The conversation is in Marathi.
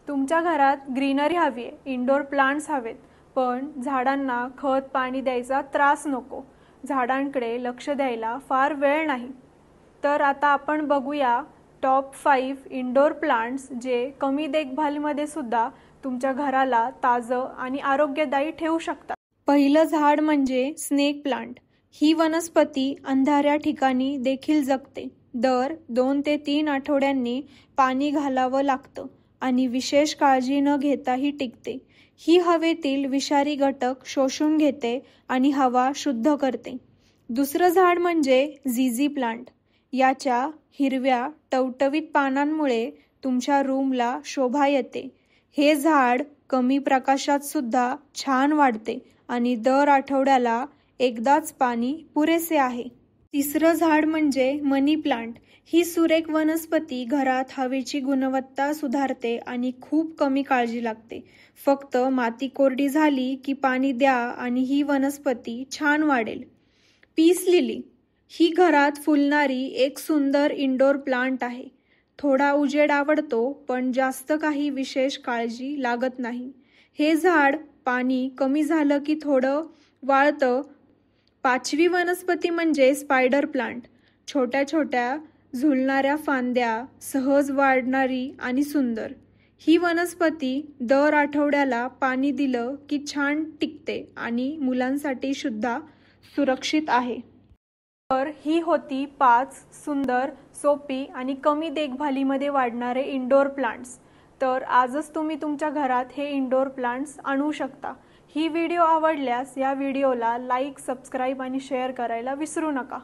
तुमच्या घरात ग्रीनरी हवी आहे, इंडोर प्लांट्स हवेत, पण झाडांना खत पाणी द्यायचा त्रास नको, झाडांकडे लक्ष द्यायला फार वेळ नाही. तर आता आपण बघूया टॉप 5 इंडोर प्लांट्स जे कमी देखभालीमध्ये सुद्धा तुमच्या घराला ताजं आणि आरोग्यदायी ठेवू शकतात. पहिलं झाड म्हणजे स्नेक प्लांट. ही वनस्पती अंधाऱ्या ठिकाणी देखील जगते. दर 2 ते 3 आठवड्यांनी पाणी घालावं लागतं आणि विशेष काळजी न घेताही टिकते. ही हवेतील विषारी घटक शोषून घेते आणि हवा शुद्ध करते. दुसरं झाड म्हणजे झीझी प्लांट. याच्या हिरव्या टवटवीत पानांमुळे तुमच्या रूमला शोभा येते. हे झाड कमी प्रकाशात सुद्धा छान वाढते आणि दर आठवड्याला एकदाच पाणी पुरेसे आहे. तिसरं झाड म्हणजे मनी प्लांट. ही सुरेख वनस्पती घरात हवेची गुणवत्ता सुधारते आणि खूप कमी काळजी लागते. फक्त माती कोरडी झाली की पाणी द्या आणि ही वनस्पती छान वाढेल. पीस लिली ही घरात फुलणारी एक सुंदर इंडोर प्लांट आहे. थोडा उजेड आवडतो, पण जास्त काही विशेष काळजी लागत नाही. हे झाड पाणी कमी झालं की थोडं वाळतं. पाचवी वनस्पती म्हणजे स्पायडर प्लांट. छोट्या छोट्या झुलणाऱ्या फांद्या, सहज वाढणारी आणि सुंदर. ही वनस्पती दर आठवड्याला पाणी दिलं की छान टिकते आणि मुलांसाठी सुद्धा सुरक्षित आहे. तर ही होती 5 सुंदर, सोपी आणि कमी देखभालीमध्ये वाढणारे इंडोर प्लांट्स. तर आजच तुम्ही तुमच्या घरात हे इंडोर प्लांट्स आणू शकता. ही व्हिडिओ आवडल्यास या व्हिडिओला लाईक, सबस्क्राईब आणि शेअर करायला विसरू नका.